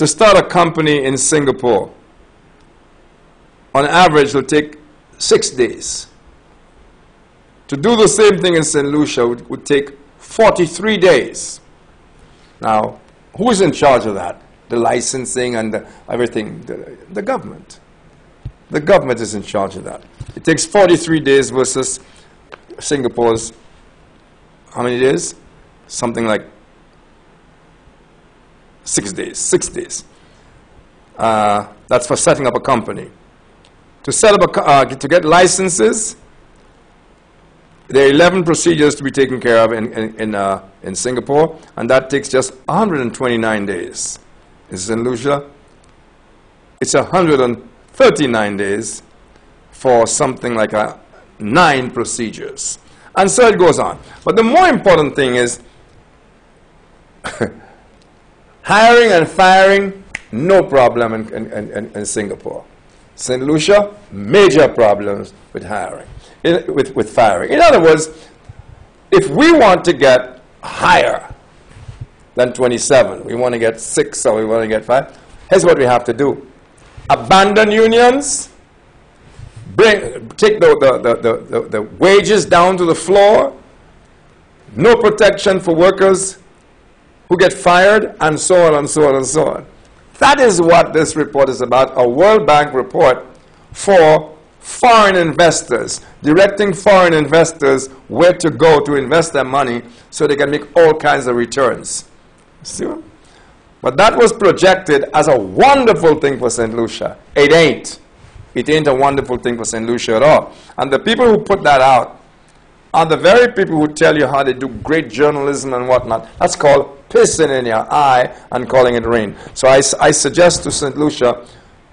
to start a company in Singapore, on average, will take 6 days. To do the same thing in St. Lucia would take 43 days. Now, who is in charge of that? The licensing and everything? The government. The government is in charge of that. It takes 43 days versus Singapore's, how many days? Something like 6 days. 6 days. That's for setting up a company. To set up to get licenses, there are 11 procedures to be taken care of in Singapore, and that takes just 129 days. In St. Lucia, it's 139 days for something like 9 procedures. And so it goes on. But the more important thing is hiring and firing, no problem in Singapore. St. Lucia, major problems with hiring, with firing. In other words, if we want to get higher than 27, we want to get 6 or we want to get 5, here's what we have to do. Abandon unions, take the wages down to the floor, no protection for workers who get fired, and so on and so on and so on. That is what this report is about, a World Bank report for foreign investors, directing foreign investors where to go to invest their money so they can make all kinds of returns. See what? But that was projected as a wonderful thing for St. Lucia. It ain't. It ain't a wonderful thing for St. Lucia at all. And the people who put that out are the very people who tell you how they do great journalism and whatnot. That's called pissing in your eye and calling it rain. So I suggest to St. Lucia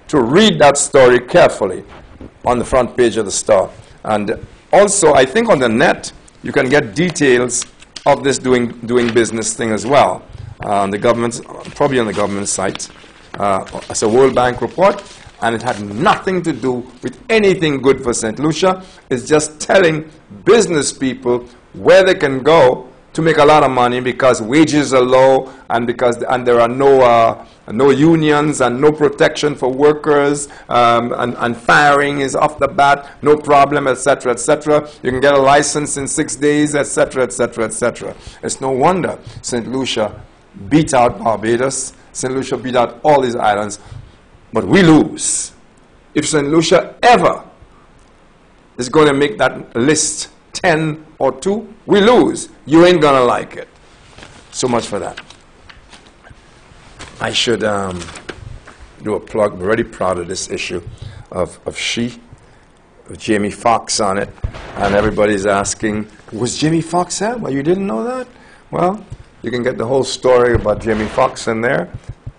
to read that story carefully on the front page of the Star. And also, I think on the net, you can get details of this doing business thing as well. The government's, probably on the government site. It's a World Bank report, and it had nothing to do with anything good for St. Lucia. It's just telling business people where they can go to make a lot of money because wages are low and there are no unions and no protection for workers, and firing is off the bat, no problem, etc., etc. You can get a license in 6 days, etc., etc., etc. It's no wonder St. Lucia beat out Barbados. St. Lucia beat out all these islands, but we lose. If St. Lucia ever is going to make that list 10 or 2, we lose. You ain't going to like it. So much for that. I should do a plug. I'm very proud of this issue of She, with Jamie Foxx on it. And everybody's asking, was Jamie Foxx there? Well, you didn't know that? Well, you can get the whole story about Jamie Foxx in there,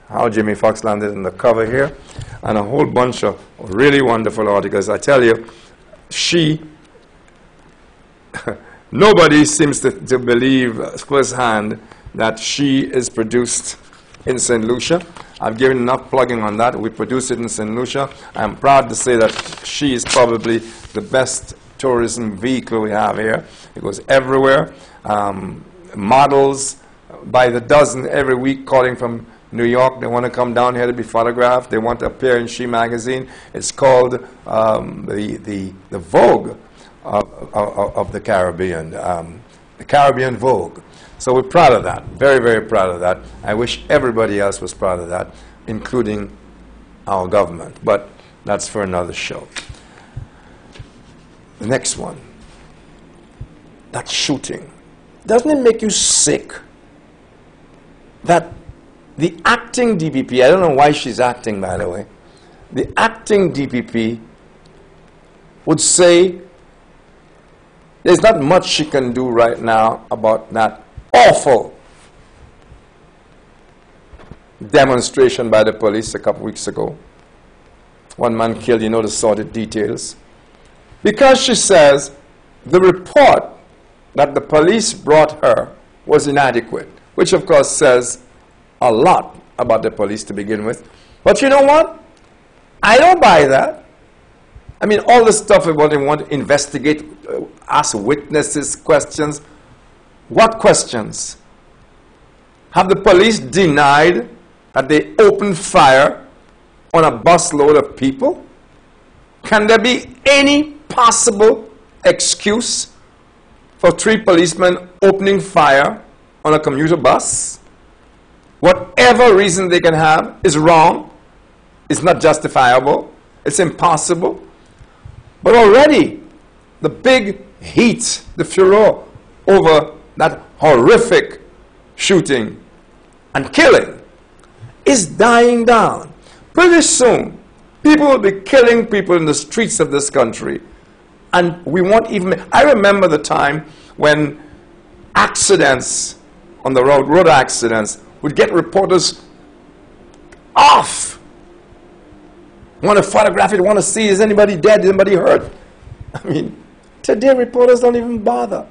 how Jamie Foxx landed in the cover here, and a whole bunch of really wonderful articles. I tell you, She, nobody seems to believe firsthand that She is produced in St. Lucia. I've given enough plugging on that. We produce it in St. Lucia. I'm proud to say that She is probably the best tourism vehicle we have here. It goes everywhere. Models by the dozen every week calling from New York. They want to come down here to be photographed. They want to appear in She magazine. It's called the Vogue of the Caribbean, the Caribbean Vogue. So we're proud of that, very, very proud of that. I wish everybody else was proud of that, including our government. But that's for another show. The next one, that shooting. Doesn't it make you sick that the acting DPP, I don't know why she's acting, by the way, the acting DPP would say there's not much she can do right now about that awful demonstration by the police a couple weeks ago. One man killed, you know the sordid details. Because she says the report that the police brought her was inadequate, which of course says a lot about the police to begin with. But you know what? I don't buy that. I mean, all the stuff about they want to investigate, ask witnesses questions. What questions? Have the police denied that they opened fire on a busload of people? Can there be any possible excuse for 3 policemen opening fire on a commuter bus? Whatever reason they can have is wrong. It's not justifiable. It's impossible. But already, the big heat, the furor over that horrific shooting and killing is dying down. Pretty soon, people will be killing people in the streets of this country. And we won't even... I remember the time when accidents on the road accidents, would get reporters off. Want to photograph it, want to see, is anybody dead, is anybody hurt? I mean, today reporters don't even bother.